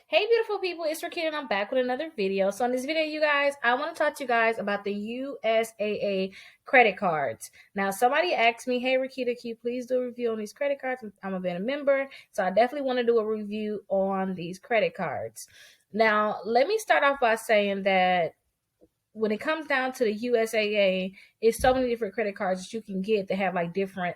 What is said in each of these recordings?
Hey beautiful people, it's Rickita and I'm back with another video. So in this video, you guys, I want to talk to you guys about the USAA credit cards. Now somebody asked me, hey Rickita, can you please do a review on these credit cards? I'm a been a member, so I definitely want to do a review on these credit cards. Now let me start off by saying that when it comes down to the USAA, it's so many different credit cards that you can get that have like different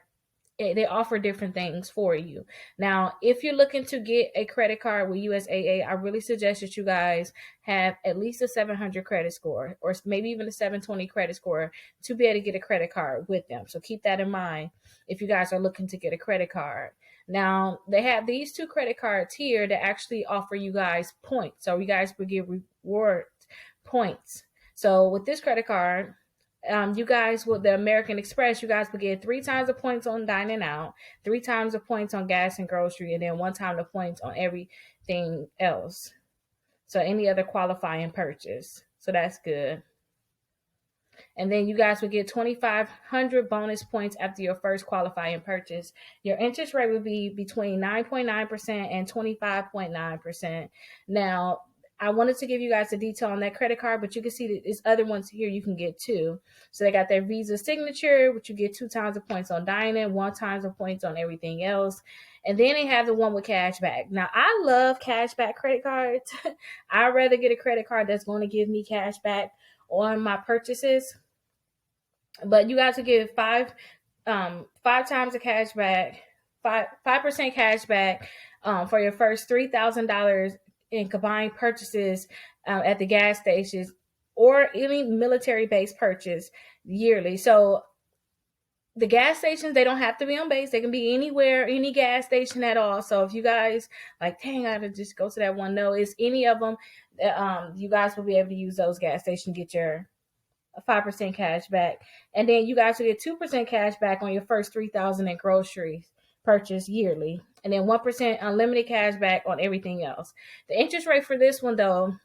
they offer different things for you. Now, if you're looking to get a credit card with USAA, I really suggest that you guys have at least a 700 credit score or maybe even a 720 credit score to be able to get a credit card with them. So keep that in mind if you guys are looking to get a credit card. Now, they have these two credit cards here that actually offer you guys points. So you guys will get reward points. So with this credit card, you guys with the American Express, you guys will get 3 times the points on dining out, 3 times the points on gas and grocery, and then 1 time the points on everything else. So any other qualifying purchase. So that's good. And then you guys will get 2,500 bonus points after your first qualifying purchase. Your interest rate would be between 9.9% and 25.9%. Now, I wanted to give you guys the detail on that credit card, but you can see that there's other ones here you can get too. So they got their Visa signature, which you get 2 times the points on dining, 1 times the points on everything else. And then they have the one with cash back. Now, I love cash back credit cards. I'd rather get a credit card that's going to give me cash back on my purchases. But you guys will get five times the cash back, 5% cash back for your first $3,000 in combined purchases at the gas stations or any military base purchase yearly. So the gas stations, they don't have to be on base. They can be anywhere, any gas station at all. So if you guys like, dang, I gotta just go to that one. No, it's any of them. You guys will be able to use those gas stations, get your 5% cash back. And then you guys will get 2% cash back on your first $3,000 in groceries purchase yearly. And then 1% unlimited cash back on everything else. The interest rate for this one, though,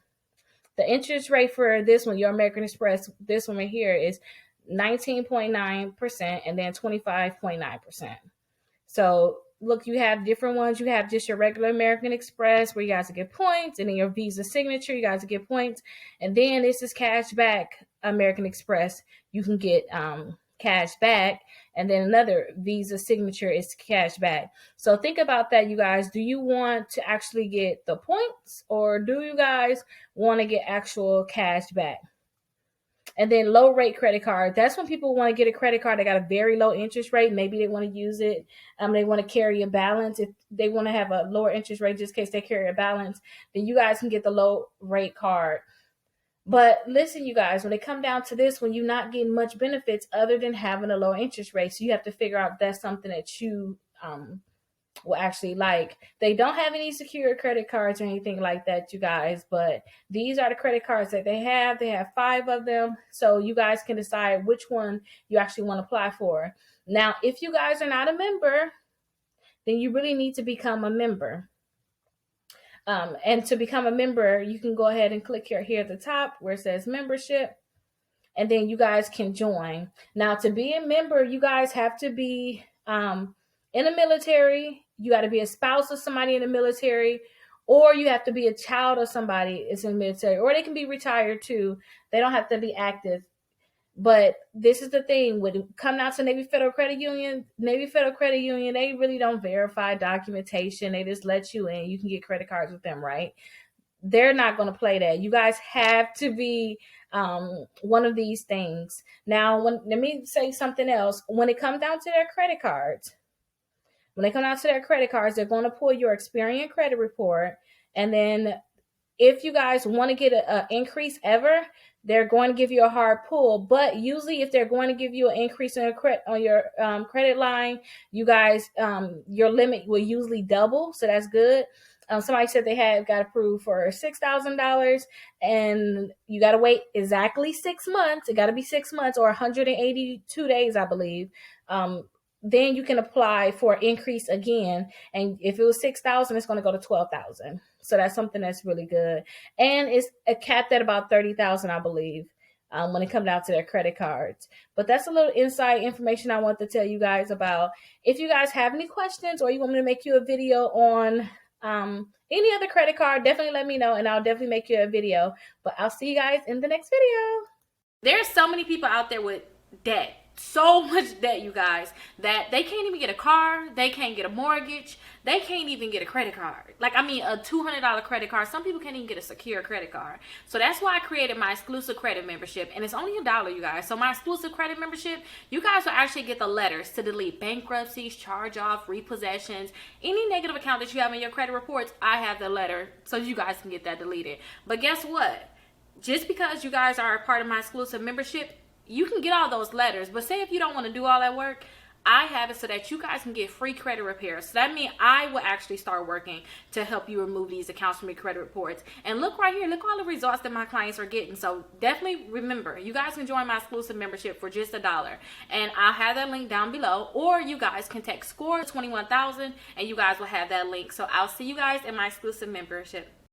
your American Express, this one right here is 19.9% and then 25.9%. So look, you have different ones. You have just your regular American Express where you guys will get points, and then your Visa signature, you guys will get points. And then this is cash back American Express. You can get cash back, and then another Visa signature is cash back. So think about that, you guys. Do you want to actually get the points, or do you guys want to get actual cash back? And then low rate credit card. That's when people want to get a credit card that got a very low interest rate. Maybe they want to use it. They want to carry a balance. If they want to have a lower interest rate just in case they carry a balance, then you guys can get the low rate card. But listen, you guys, when it come down to this, when you're not getting much benefits other than having a low interest rate, so you have to figure out if that's something that you will actually like. They don't have any secure credit cards or anything like that, you guys, but these are the credit cards that they have. They have 5 of them, so you guys can decide which one you actually want to apply for. Now, if you guys are not a member, then you really need to become a member. And to become a member, you can go ahead and click here at the top where it says membership, and then you guys can join. Now, to be a member, you guys have to be in the military. You got to be a spouse of somebody in the military, or you have to be a child of somebody that's in the military, or they can be retired too. They don't have to be active. But this is the thing, when it comes out to Navy Federal Credit Union, they really don't verify documentation. They just let you in. You can get credit cards with them, right? They're not going to play that. You guys have to be one of these things. Now, let me say something else. When it comes down to their credit cards, they're going to pull your Experian credit report. And then if you guys want to get an increase ever, they're going to give you a hard pull. But usually if they're going to give you an increase on your credit line, you guys, your limit will usually double. So that's good. Somebody said they got approved for $6,000, and you got to wait exactly 6 months. It got to be 6 months or 182 days, I believe. Then you can apply for increase again. And if it was 6,000, it's going to go to 12,000. So that's something that's really good. And it's capped at about 30,000, I believe, when it comes down to their credit cards. But that's a little inside information I want to tell you guys about. If you guys have any questions, or you want me to make you a video on Any other credit card, definitely let me know and I'll definitely make you a video. But I'll see you guys in the next video. There's so many people out there with debt, so much debt, you guys, that they can't even get a car, they can't get a mortgage, they can't even get a credit card. Like, I mean, a $200 credit card. Some people can't even get a secure credit card. So that's why I created my exclusive credit membership, and it's only $1, you guys. So my exclusive credit membership, you guys will actually get the letters to delete bankruptcies, charge off, repossessions, any negative account that you have in your credit reports. I have the letter so you guys can get that deleted. But guess what? Just because you guys are a part of my exclusive membership, you can get all those letters. But say if you don't want to do all that work, I have it so that you guys can get free credit repairs. So that means I will actually start working to help you remove these accounts from your credit reports. And look right here, look all the results that my clients are getting. So definitely remember, you guys can join my exclusive membership for just $1. And I'll have that link down below. Or you guys can text SCORE 21,000 and you guys will have that link. So I'll see you guys in my exclusive membership.